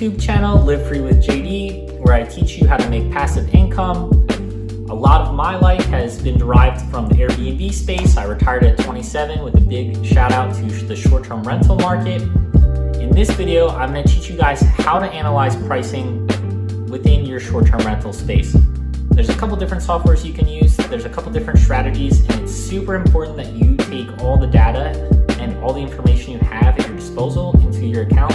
YouTube channel, Live Free with JD, where I teach you how to make passive income. A lot of my life has been derived from the Airbnb space. I retired at 27 with a big shout out to the short-term rental market. In this video, I'm going to teach you guys how to analyze pricing within your short-term rental space. There's a couple different softwares you can use. There's a couple different strategies, and it's super important that you take all the data and all the information you have at your disposal into your account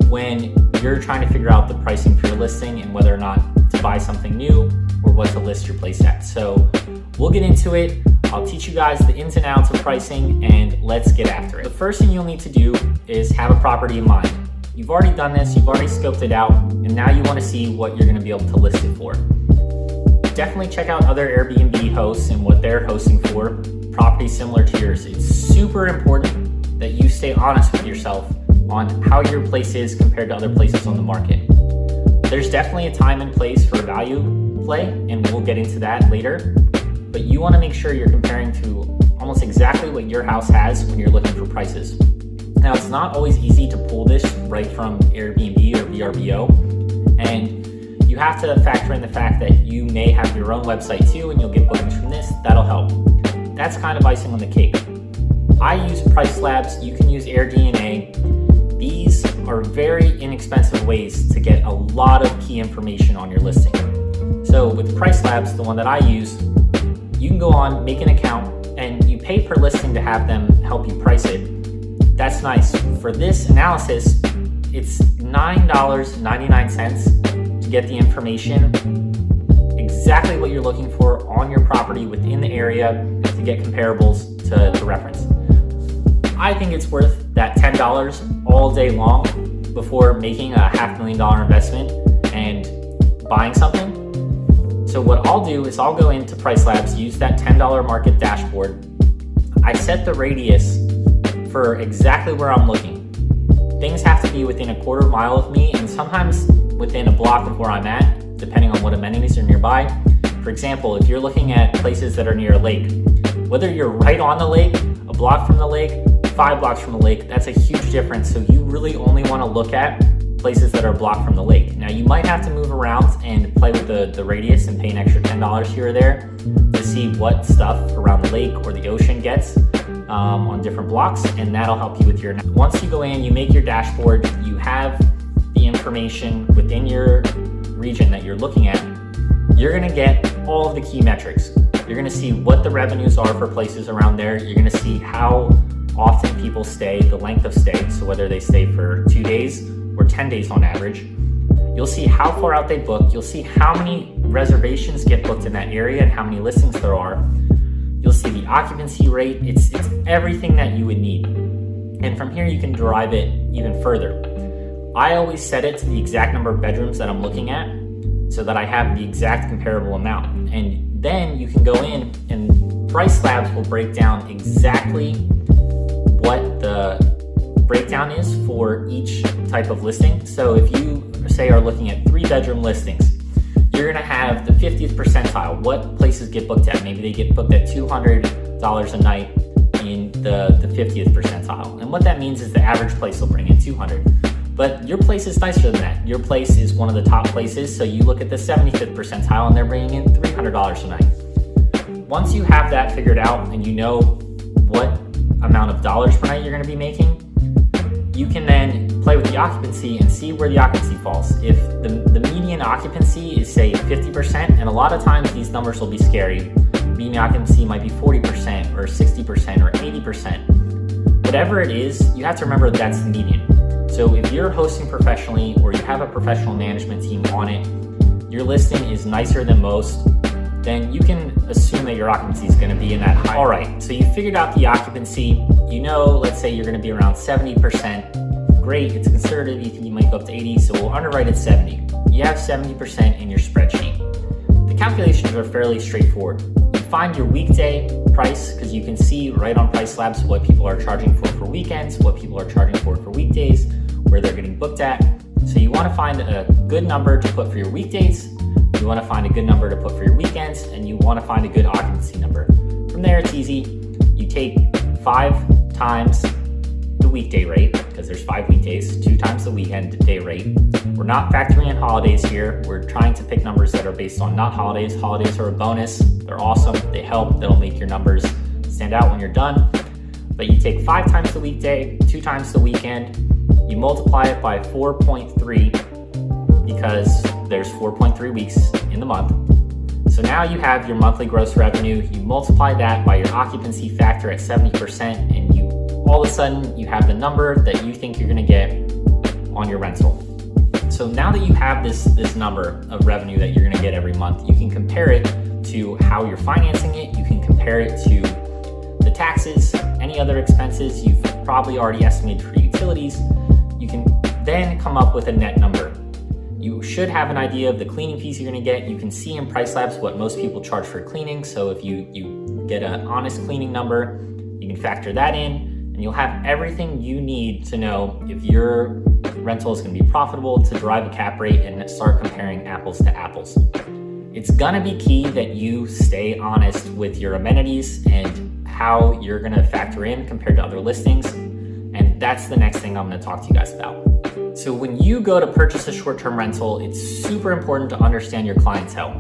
when you're trying to figure out the pricing for your listing and whether or not to buy something new or what to list your place at. So we'll get into it. I'll teach you guys the ins and outs of pricing, and let's get after it. The first thing you'll need to do is have a property in mind. You've already done this, you've already scoped it out, and now you want to see what you're going to be able to list it for. Definitely check out other Airbnb hosts and what they're hosting for properties similar to yours. It's super important that you stay honest with yourself on how your place is compared to other places on the market. There's definitely a time and place for value play, and we'll get into that later, but you want to make sure you're comparing to almost exactly what your house has when you're looking for prices. Now, it's not always easy to pull this right from Airbnb or VRBO, and you have to factor in the fact that you may have your own website too, and you'll get bookings from this. That'll help. That's kind of icing on the cake. I use PriceLabs. You can use AirDNA. These are very inexpensive ways to get a lot of key information on your listing. So with PriceLabs, the one that I use, you can go on, make an account, and you pay per listing to have them help you price it. That's nice. For this analysis, it's $9.99 to get the information, exactly what you're looking for on your property within the area to get comparables to reference. I think it's worth that $10 all day long before making a $500,000 investment and buying something. So what I'll do is I'll go into PriceLabs, use that $10 market dashboard. I set the radius for exactly where I'm looking. Things have to be within a quarter mile of me, and sometimes within a block of where I'm at, depending on what amenities are nearby. For example, if you're looking at places that are near a lake, whether you're right on the lake, a block from the lake, 5 blocks from the lake, that's a huge difference. So you really only want to look at places that are blocked from the lake. Now, you might have to move around and play with the radius and pay an extra $10 here or there to see what stuff around the lake or the ocean gets on different blocks, and that'll help you with your. Once you go in, you make your dashboard, you have the information within your region that you're looking at, you're going to get all of the key metrics. You're going to see what the revenues are for places around there. You're going to see how often people stay, the length of stay, so whether they stay for 2 days or 10 days on average. You'll see how far out they book. You'll see how many reservations get booked in that area and how many listings there are. You'll see the occupancy rate. It's everything that you would need. And from here, you can derive it even further. I always set it to the exact number of bedrooms that I'm looking at so that I have the exact comparable amount. And then you can go in and PriceLabs will break down exactly what the breakdown is for each type of listing. So if you say are looking at 3-bedroom listings, you're gonna have the 50th percentile. What places get booked at? Maybe they get booked at $200 a night in the 50th percentile. And what that means is the average place will bring in 200. But your place is nicer than that. Your place is one of the top places, so you look at the 75th percentile and they're bringing in $300 a night. Once you have that figured out and you know what amount of dollars per night you're gonna be making, you can then play with the occupancy and see where the occupancy falls. If the median occupancy is, say, 50%, and a lot of times these numbers will be scary. Median occupancy might be 40% or 60% or 80%. Whatever it is, you have to remember that's the median. So if you're hosting professionally or you have a professional management team on it, your listing is nicer than most, then you can assume that your occupancy is going to be in that high. All right, so you figured out the occupancy. You know, let's say you're going to be around 70%. Great, it's conservative. You think you might go up to 80, so we'll underwrite at 70. You have 70% in your spreadsheet. The calculations are fairly straightforward. You find your weekday price because you can see right on PriceLabs what people are charging for weekends, what people are charging for weekdays, where they're getting booked at. So you want to find a good number to put for your weekdays. You want to find a good number to put for your weekends, and you want to find a good occupancy number. From there, it's easy. You take 5 times the weekday rate, because there's 5 weekdays, 2 times the weekend day rate. We're not factoring in holidays here. We're trying to pick numbers that are based on not holidays. Holidays are a bonus. They're awesome. They help. They'll make your numbers stand out when you're done. But you take 5 times the weekday, 2 times the weekend, you multiply it by 4.3 because there's 4.3 weeks in the month. So now you have your monthly gross revenue. You multiply that by your occupancy factor at 70%, and you all of a sudden you have the number that you think you're gonna get on your rental. So now that you have this number of revenue that you're gonna get every month, you can compare it to how you're financing it. You can compare it to the taxes, any other expenses you've probably already estimated for utilities. You can then come up with a net number. You should have an idea of the cleaning fees you're gonna get. You can see in PriceLabs what most people charge for cleaning. So if you get an honest cleaning number, you can factor that in, and you'll have everything you need to know if your rental is gonna be profitable to derive a cap rate and start comparing apples to apples. It's gonna be key that you stay honest with your amenities and how you're gonna factor in compared to other listings. And that's the next thing I'm gonna talk to you guys about. So when you go to purchase a short-term rental, it's super important to understand your clientele.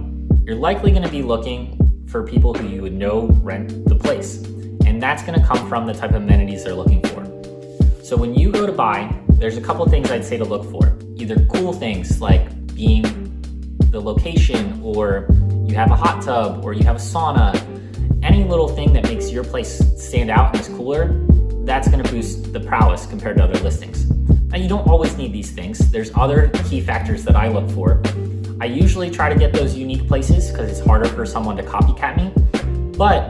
You're likely gonna be looking for people who you would know rent the place. And that's gonna come from the type of amenities they're looking for. So when you go to buy, there's a couple things I'd say to look for. Either cool things like being the location, or you have a hot tub, or you have a sauna, any little thing that makes your place stand out and is cooler, that's gonna boost the prowess compared to other listings. Now you don't always need these things. There's other key factors that I look for. I usually try to get those unique places because it's harder for someone to copycat me. But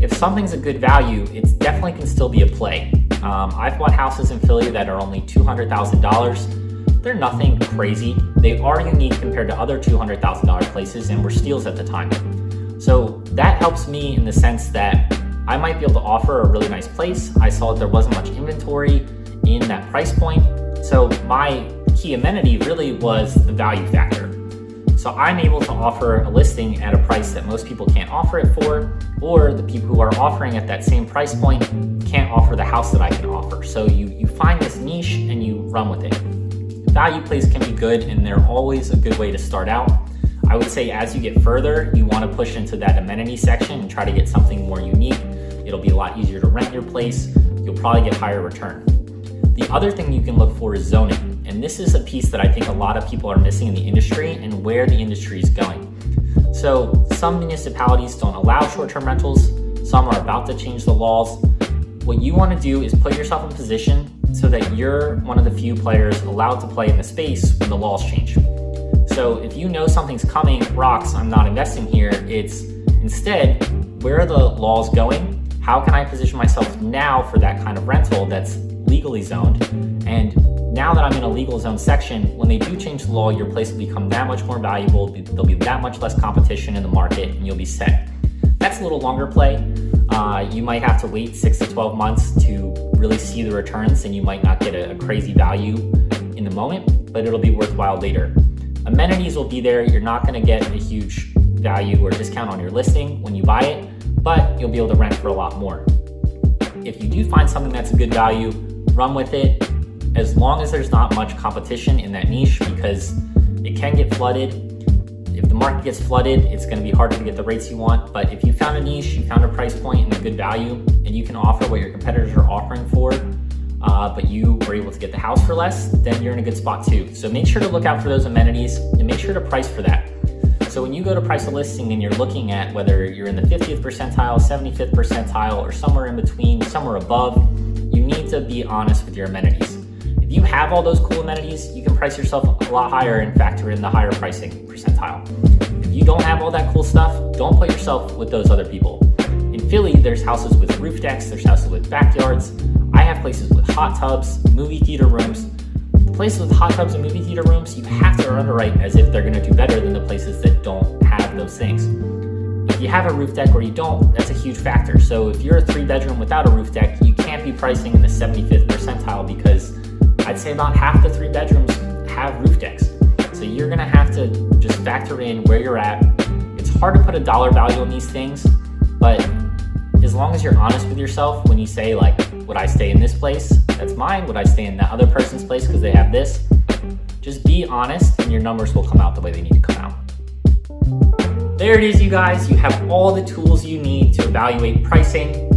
if something's a good value, it definitely can still be a play. I've bought houses in Philly that are only $200,000. They're nothing crazy. They are unique compared to other $200,000 places and were steals at the time. So that helps me in the sense that I might be able to offer a really nice place. I saw that there wasn't much inventory in that price point. So my key amenity really was the value factor. So I'm able to offer a listing at a price that most people can't offer it for, or the people who are offering at that same price point can't offer the house that I can offer. So you find this niche and you run with it. Value plays can be good, and they're always a good way to start out. I would say as you get further, you want to push into that amenity section and try to get something more unique. It'll be a lot easier to rent your place. You'll probably get higher return. The other thing you can look for is zoning. And this is a piece that I think a lot of people are missing in the industry and where the industry is going. So some municipalities don't allow short-term rentals. Some are about to change the laws. What you want to do is put yourself in position so that you're one of the few players allowed to play in the space when the laws change. So if you know something's coming, rocks, I'm not investing here. It's instead, where are the laws going? How can I position myself now for that kind of rental that's legally zoned? And now that I'm in a legal zone section, when they do change the law, your place will become that much more valuable. There'll be that much less competition in the market, and you'll be set. That's a little longer play. You might have to wait 6 to 12 months to really see the returns, and you might not get a crazy value in the moment, but it'll be worthwhile later. Amenities will be there. You're not going to get a huge value or discount on your listing when you buy it, but you'll be able to rent for a lot more. If you do find something that's a good value, run with it, as long as there's not much competition in that niche, because it can get flooded. If the market gets flooded, it's going to be harder to get the rates you want. But if you found a niche, you found a price point and a good value, and you can offer what your competitors are offering for, but you were able to get the house for less, then you're in a good spot too. So make sure to look out for those amenities and make sure to price for that. So when you go to price a listing and you're looking at whether you're in the 50th percentile, 75th percentile, or somewhere in between, somewhere above, you need to be honest with your amenities. If you have all those cool amenities, you can price yourself a lot higher and factor in the higher pricing percentile. If you don't have all that cool stuff, don't put yourself with those other people. In Philly, there's houses with roof decks, there's houses with backyards. I have places with hot tubs, movie theater rooms. The places with hot tubs and movie theater rooms, you have to underwrite as if they're gonna do better than the places that don't have those things. If you have a roof deck or you don't, that's a huge factor. So if you're a 3-bedroom without a roof deck, you can't be pricing in the 75th percentile because I'd say about half the 3 bedrooms have roof decks. So you're gonna have to just factor in where you're at. It's hard to put a dollar value on these things, but as long as you're honest with yourself when you say like, would I stay in this place? That's mine. Would I stay in that other person's place because they have this? Just be honest and your numbers will come out the way they need to come out. There it is, you guys. You have all the tools you need to evaluate pricing.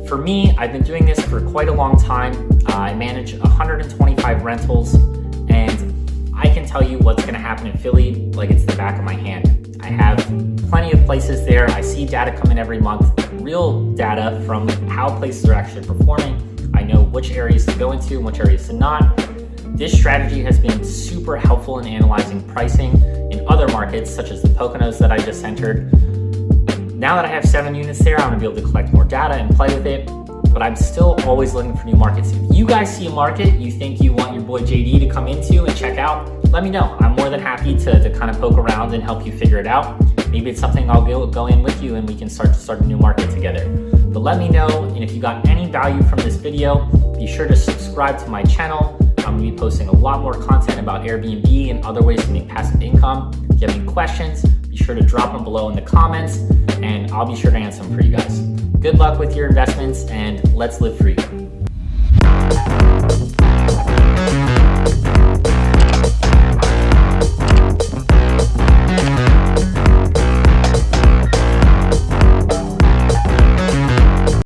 For me, I've been doing this for quite a long time. I manage 125 rentals, and I can tell you what's going to happen in Philly like it's the back of my hand. I have plenty of places there. I see data come in every month, real data from how places are actually performing. I know which areas to go into and which areas to not. This strategy has been super helpful in analyzing pricing in other markets, such as the Poconos that I just entered. Now that I have 7 units there, I'm gonna be able to collect more data and play with it, but I'm still always looking for new markets. If you guys see a market you think you want your boy JD to come into and check out, let me know. I'm more than happy to kind of poke around and help you figure it out. Maybe it's something I'll go in with you and we can start a new market together. But let me know, and if you got any value from this video, be sure to subscribe to my channel. I'm gonna be posting a lot more content about Airbnb and other ways to make passive income. If you have any questions, be sure to drop them below in the comments, and I'll be sure to answer them for you guys. Good luck with your investments, and let's live free.